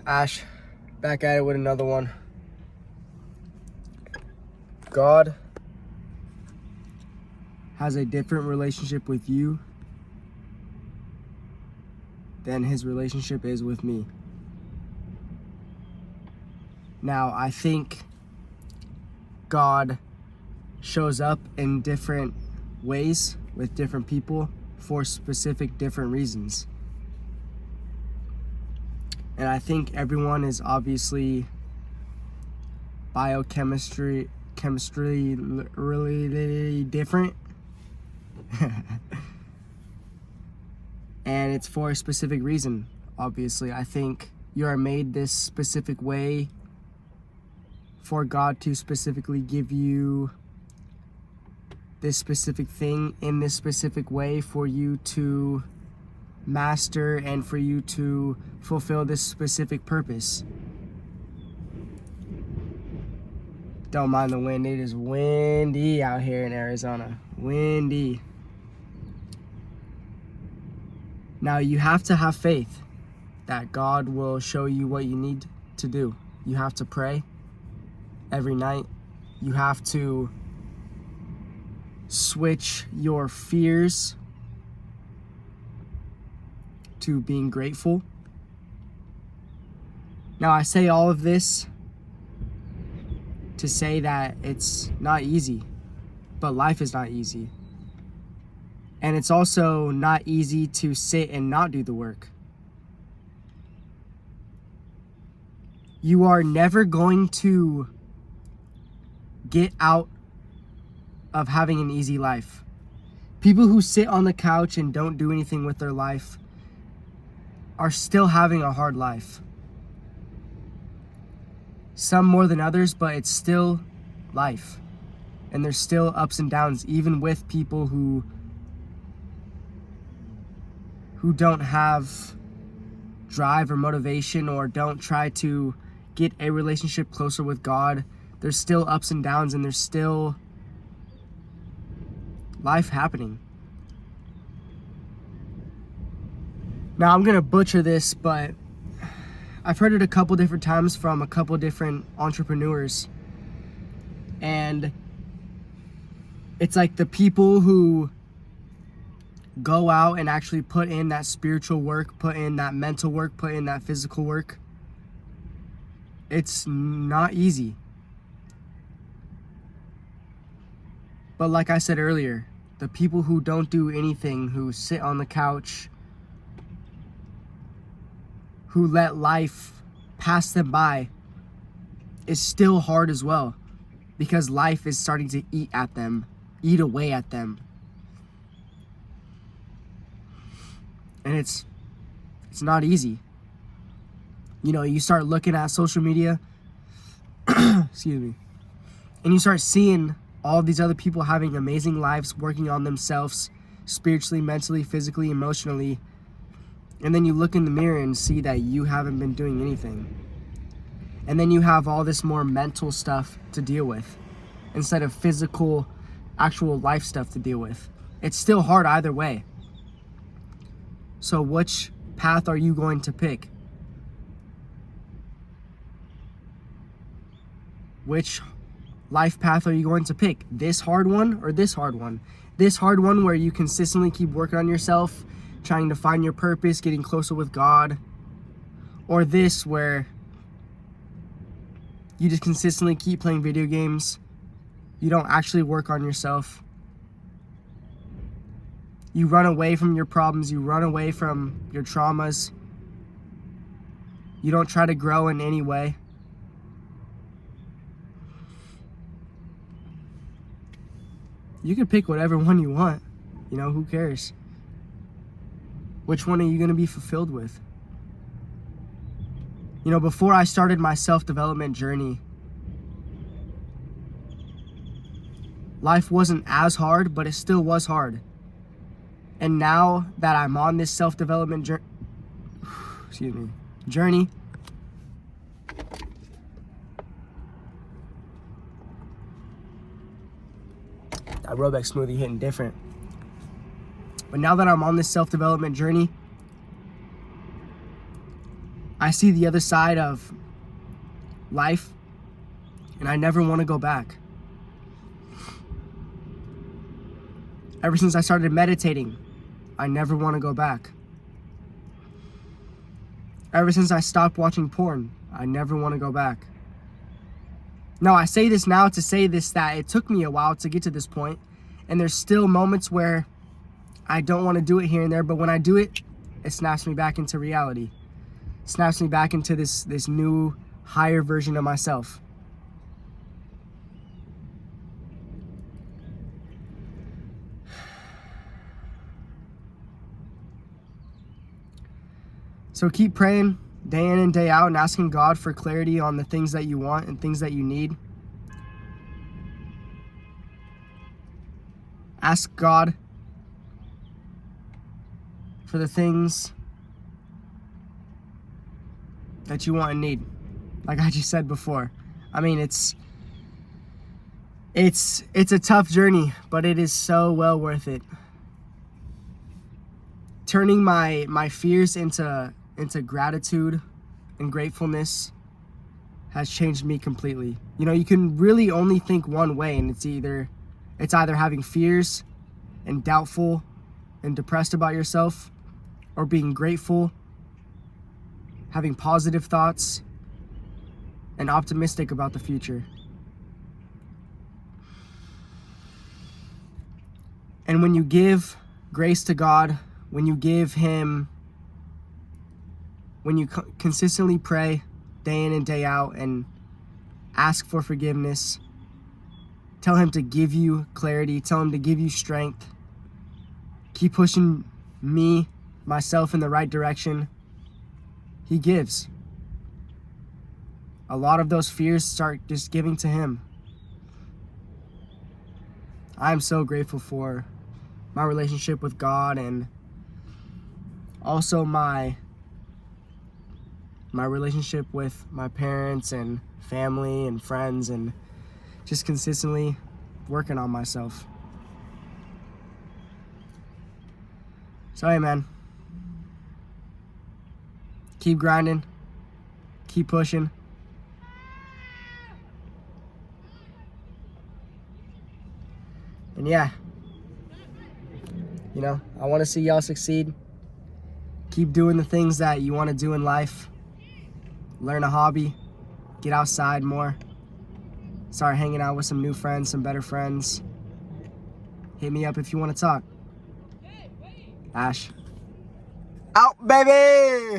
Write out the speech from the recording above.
Ash, back at it with another one. God has a different relationship with you than his relationship is with me. Now, I think God shows up in different ways with different people for specific different reasons. And I think everyone is obviously chemistry really different. And it's for a specific reason, obviously. I think you are made this specific way for God to specifically give you this specific thing in this specific way for you to master and for you to fulfill this specific purpose. Don't mind the wind. It is windy out here in Arizona. Windy. Now you have to have faith that God will show you what you need to do. You have to pray every night. You have to switch your fears to being grateful. Now I say all of this to say that it's not easy, but life is not easy. And it's also not easy to sit and not do the work. You are never going to get out of having an easy life. People who sit on the couch and don't do anything with their life are still having a hard life. Some more than others, but it's still life. And there's still ups and downs, even with people who don't have drive or motivation or don't try to get a relationship closer with God. There's still ups and downs, and there's still life happening. Now, I'm going to butcher this, but I've heard it a couple different times from a couple different entrepreneurs. And it's like the people who go out and actually put in that spiritual work, put in that mental work, put in that physical work. It's not easy. But like I said earlier, the people who don't do anything, who sit on the couch, who let life pass them by, is still hard as well, because life is starting to eat away at them. And it's not easy. You know, you start looking at social media, excuse me, and you start seeing all these other people having amazing lives, working on themselves spiritually, mentally, physically, emotionally. And then you look in the mirror and see that you haven't been doing anything. And then you have all this more mental stuff to deal with instead of physical, actual life stuff to deal with. It's still hard either way. So which path are you going to pick? Which life path are you going to pick? This hard one or this hard one? This hard one where you consistently keep working on yourself, trying to find your purpose, getting closer with God? Or this where you just consistently keep playing video games, you don't actually work on yourself, you run away from your problems, you run away from your traumas, you don't try to grow in any way? You can pick whatever one you want. You know, who cares? Which one are you going to be fulfilled with? You know, before I started my self-development journey, life wasn't as hard, but it still was hard. And now that I'm on this self-development journey, that Robex smoothie hitting different. But now that I'm on this self-development journey, I see the other side of life, and I never want to go back. Ever since I started meditating, I never want to go back. Ever since I stopped watching porn, I never want to go back. Now, I say this now to say this, that it took me a while to get to this point, and there's still moments where I don't want to do it here and there, but when I do it, it snaps me back into reality. It snaps me back into this new, higher version of myself. So keep praying day in and day out and asking God for clarity on the things that you want and things that you need. Ask God for the things that you want and need. Like I just said before. I mean, it's a tough journey, but it is so well worth it. Turning my fears into gratitude and gratefulness has changed me completely. You know, you can really only think one way, and it's either having fears and doubtful and depressed about yourself, or being grateful, having positive thoughts, and optimistic about the future. And when you give grace to God, when you consistently pray day in and day out and ask for forgiveness, tell him to give you clarity, tell him to give you strength, keep pushing myself in the right direction, he gives. A lot of those fears start just giving to him. I'm so grateful for my relationship with God, and also my relationship with my parents and family and friends, and just consistently working on myself. So hey man, keep grinding, keep pushing. And yeah, you know, I want to see y'all succeed. Keep doing the things that you want to do in life. Learn a hobby, get outside more, start hanging out with some new friends, some better friends. Hit me up if you want to talk. Ash. Out, baby!